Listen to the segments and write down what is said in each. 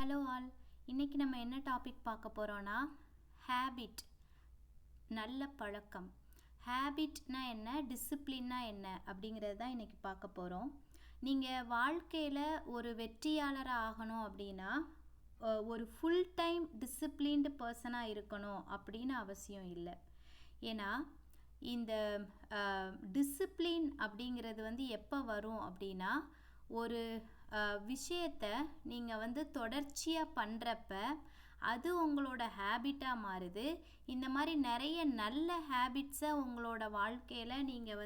Hello all. இன்றைக்கி நம்ம என்ன டாபிக் பார்க்க போகிறோன்னா ஹேபிட், நல்ல பழக்கம். ஹேபிட்னா என்ன, டிசிப்ளின்னா என்ன அப்படிங்கிறது தான் இன்றைக்கி பார்க்க போகிறோம். நீங்கள் வாழ்க்கையில் ஒரு வெற்றியாளராக ஆகணும் அப்படின்னா ஒரு ஃபுல் டைம் டிசிப்ளின்டு பர்சனாக இருக்கணும் அப்படின்னு அவசியம் இல்லை. ஏன்னா இந்த டிசிப்ளின் அப்படிங்கிறது எப்போ வரும் அப்படின்னா, ஒரு விஷயத்தை நீங்கள் தொடர்ச்சியாக பண்ணுறப்ப அது உங்களோட ஹேபிட்டாக மாறுது. இந்த மாதிரி நிறைய நல்ல ஹேபிட்ஸை உங்களோட வாழ்க்கையில் நீங்கள்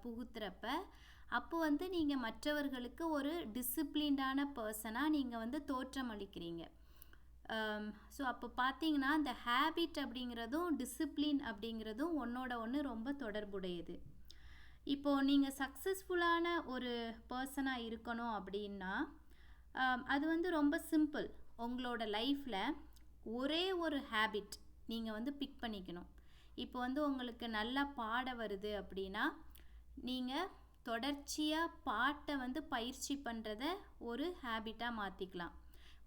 புகுத்துறப்ப அப்போ நீங்கள் மற்றவர்களுக்கு ஒரு டிசிப்ளின்டான பர்சனாக நீங்கள் தோற்றமளிக்கிறீங்க. ஸோ அப்போ பார்த்தீங்கன்னா இந்த ஹேபிட் அப்படிங்கிறதும் டிசிப்ளின் அப்படிங்கிறதும் ஒன்றோட ஒன்று ரொம்ப தொடர்புடையது. இப்போது நீங்கள் சக்ஸஸ்ஃபுல்லான ஒரு பர்சனாக இருக்கணும் அப்படின்னா அது ரொம்ப சிம்பிள். உங்களோட லைஃப்பில் ஒரே ஒரு ஹேபிட் நீங்கள் பிக் பண்ணிக்கணும். இப்போ உங்களுக்கு நல்லா பாட வருது அப்படின்னா நீங்கள் தொடர்ச்சியாக பாட்டை பயிற்சி பண்ணுறத ஒரு ஹேபிட்டாக மாற்றிக்கலாம்.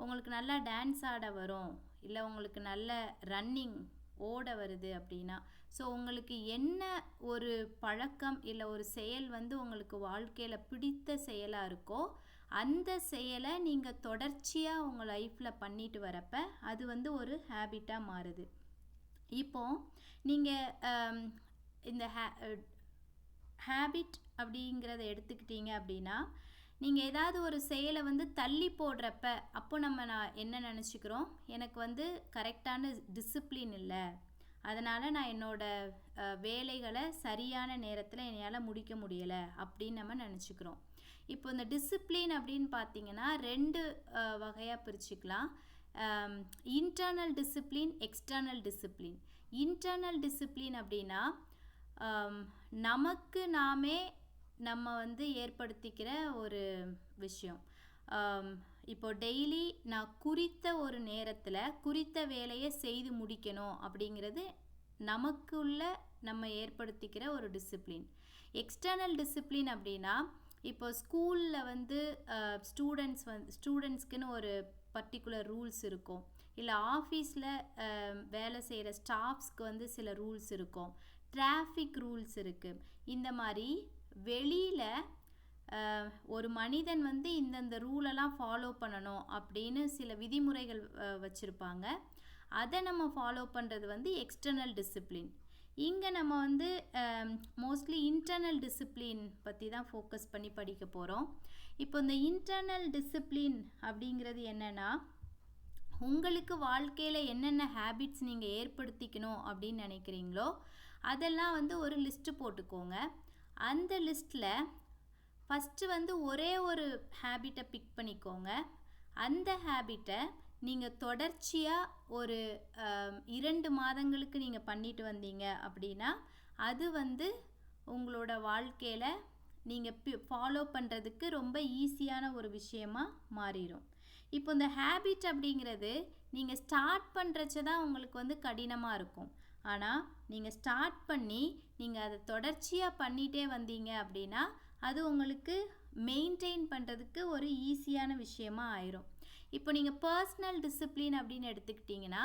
உங்களுக்கு நல்லா டான்ஸ் ஆட வரும், இல்லை உங்களுக்கு நல்ல ரன்னிங் ஓட வருது அப்படின்னா, ஸோ உங்களுக்கு என்ன ஒரு பழக்கம் இல்லை ஒரு செயல் உங்களுக்கு வாழ்க்கையில் பிடித்த செயலாக இருக்கோ அந்த செயலை நீங்கள் தொடர்ச்சியாக உங்கள் லைஃப்பில் பண்ணிட்டு வரப்ப அது ஒரு ஹேபிட்டாக மாறுது. இப்போது நீங்கள் இந்த ஹேபிட் அப்படிங்கிறத எடுத்துக்கிட்டீங்க அப்படின்னா, நீங்கள் ஏதாவது ஒரு செயலை தள்ளி போடுறப்ப அப்போ நான் என்ன நினச்சிக்கிறோம், எனக்கு கரெக்டான டிசிப்ளின் இல்லை, அதனால் நான் என்னோடய வேலைகளை சரியான நேரத்தில் என்னால் முடிக்க முடியலை அப்படின்னு நம்ம நினச்சிக்கிறோம். இப்போ இந்த டிசிப்ளின் அப்படின்னு பார்த்தீங்கன்னா ரெண்டு வகையாக பிரிச்சுக்கலாம். Internal discipline, external discipline. Internal discipline அப்படின்னா நமக்கு நாமே நம்ம ஏற்படுத்திக்கிற ஒரு விஷயம். இப்போ டெய்லி நான் குறித்த ஒரு நேரத்தில் குறித்த வேலையை செய்து முடிக்கணும் அப்படிங்கிறது நமக்குள்ள நம்ம ஏற்படுத்திக்கிற ஒரு டிசிப்ளின். எக்ஸ்டர்னல் டிசிப்ளின் அப்படின்னா இப்போ ஸ்கூலில் ஸ்டூடெண்ட்ஸ்க்குன்னு ஒரு பர்டிகுலர் ரூல்ஸ் இருக்கும், இல்லை ஆஃபீஸில் வேலை செய்கிற ஸ்டாஃப்ஸ்க்கு சில ரூல்ஸ் இருக்கும், டிராஃபிக் ரூல்ஸ் இருக்குது. இந்த மாதிரி வெளியில் ஒரு மனிதன் இந்தந்த ரூலெல்லாம் ஃபாலோ பண்ணணும் அப்படின்னு சில விதிமுறைகள் வச்சுருப்பாங்க. அதை நம்ம ஃபாலோ பண்ணுறது எக்ஸ்டர்னல் டிசிப்ளின். இங்கே நம்ம மோஸ்ட்லி இன்டர்னல் டிசிப்ளின் பற்றி தான் ஃபோக்கஸ் பண்ணி படிக்க போகிறோம். இப்போ இந்த இன்டர்னல் டிசிப்ளின் அப்படிங்கிறது என்னென்னா, உங்களுக்கு வாழ்க்கையில் என்னென்ன ஹேபிட்ஸ் நீங்கள் ஏற்படுத்திக்கணும் அப்படின்னு நினைக்கிறீங்களோ அதெல்லாம் ஒரு லிஸ்ட்டு போட்டுக்கோங்க. அந்த லிஸ்ட்டில் ஃபஸ்ட்டு ஒரே ஒரு ஹேபிட்டை பிக் பண்ணிக்கோங்க. அந்த ஹேபிட்டை நீங்கள் தொடர்ச்சியாக ஒரு 2 மாதங்களுக்கு நீங்கள் பண்ணிட்டு வந்தீங்க அப்படின்னா அது உங்களோட வாழ்க்கையில் நீங்கள் ஃபாலோ பண்ணுறதுக்கு ரொம்ப ஈஸியான ஒரு விஷயமாக மாறிடும். இப்போ இந்த ஹேபிட் அப்படிங்கிறது நீங்கள் ஸ்டார்ட் பண்ணுறச்ச தான் உங்களுக்கு கடினமாக இருக்கும். ஆனால் நீங்கள் ஸ்டார்ட் பண்ணி நீங்கள் அதை தொடர்ச்சியாக பண்ணிகிட்டே வந்தீங்க அப்படின்னா அது உங்களுக்கு மெயின்டைன் பண்ணுறதுக்கு ஒரு ஈஸியான விஷயமாக ஆயிரும். இப்போ நீங்கள் பர்சனல் டிசிப்ளின் அப்படின்னு எடுத்துக்கிட்டிங்கன்னா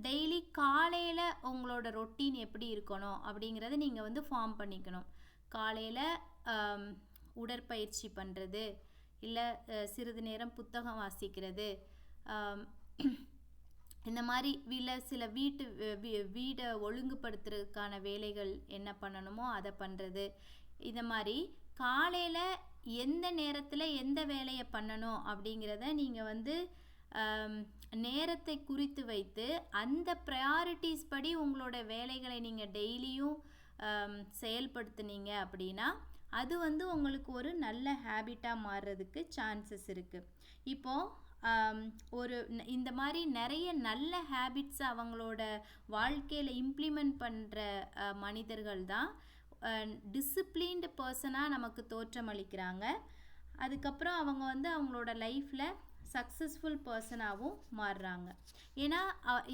டெய்லி காலையில் உங்களோட ரொட்டீன் எப்படி இருக்கணும் அப்படிங்கிறத நீங்கள் ஃபார்ம் பண்ணிக்கணும். காலையில் உடற்பயிற்சி பண்ணுறது, இல்லை சிறிது நேரம் புத்தகம் வாசிக்கிறது, இந்த மாதிரி சில வீடை ஒழுங்குபடுத்துறதுக்கான வேலைகள் என்ன பண்ணணுமோ அதை பண்ணுறது. இந்த மாதிரி காலையில் எந்த நேரத்தில் எந்த வேலையை பண்ணணும் அப்படிங்கிறத நீங்கள் நேரத்தை குறித்து வைத்து அந்த ப்ரையாரிட்டிஸ் படி உங்களோட வேலைகளை நீங்கள் டெய்லியும் செயல்படுத்துனீங்க அப்படின்னா அது உங்களுக்கு ஒரு நல்ல ஹேபிட்டாக மாறுறதுக்கு சான்சஸ் இருக்குது. இப்போது இந்த மாதிரி நிறைய நல்ல ஹேபிட்ஸை அவங்களோட வாழ்க்கையில் இம்ப்ளிமெண்ட் பண்ணுற மனிதர்கள் தான் டிசிப்ளின்டு பர்சனாக நமக்கு தோற்றமளிக்கிறாங்க. அதுக்கப்புறம் அவங்க அவங்களோட லைஃப்பில் சக்ஸஸ்ஃபுல் பர்சனாகவும் மாறுறாங்க. ஏன்னா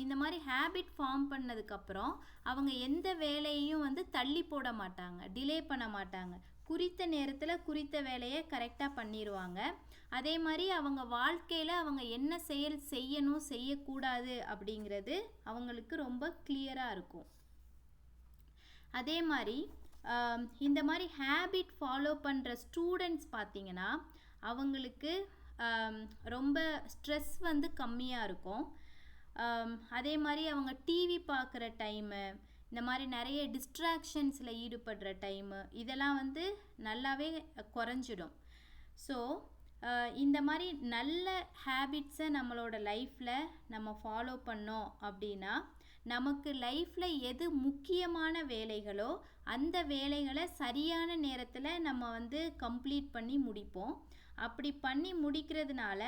இந்த மாதிரி ஹேபிட் ஃபார்ம் பண்ணதுக்கப்புறம் அவங்க எந்த வேலையையும் தள்ளி போட மாட்டாங்க, டிலே பண்ண மாட்டாங்க. குறித்த நேரத்தில் குறித்த வேலையை கரெக்டாக பண்ணிடுவாங்க. அதே மாதிரி அவங்க வாழ்க்கையில் அவங்க என்ன செயல் செய்யணும் செய்யக்கூடாது அப்படிங்கிறது அவங்களுக்கு ரொம்ப கிளியராக இருக்கும். அதே மாதிரி இந்த மாதிரி ஹேபிட் ஃபாலோ பண்ணுற ஸ்டூடெண்ட்ஸ் பார்த்திங்கன்னா அவங்களுக்கு ரொம்ப ஸ்ட்ரெஸ் வந்து கம்மியாக இருக்கும். அதே மாதிரி அவங்க டிவி பார்க்குற டைமு, இந்த மாதிரி நிறைய டிஸ்ட்ராக்ஷன்ஸில் ஈடுபடுற டைமு இதெல்லாம் வந்து நல்லாவே குறைஞ்சிடும். ஸோ இந்த மாதிரி நல்ல ஹேபிட்ஸை நம்மளோட லைஃப்பில் நம்ம ஃபாலோ பண்ணோம் அப்படின்னா நமக்கு லைஃப்பில் எது முக்கியமான வேலைகளோ அந்த வேலைகளை சரியான நேரத்தில் நம்ம வந்து கம்ப்ளீட் பண்ணி முடிப்போம். அப்படி பண்ணி முடிக்கிறதுனால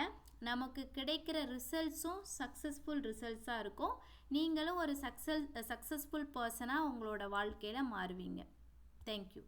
நமக்கு கிடைக்கிற ரிசல்ட்ஸும் சக்ஸஸ்ஃபுல் ரிசல்ட்ஸாக இருக்கும். நீங்களும் ஒரு சக்ஸஸ்ஃபுல் பர்சனாக உங்களோட வாழ்க்கையில் மாறுவீங்க. தேங்க்யூ.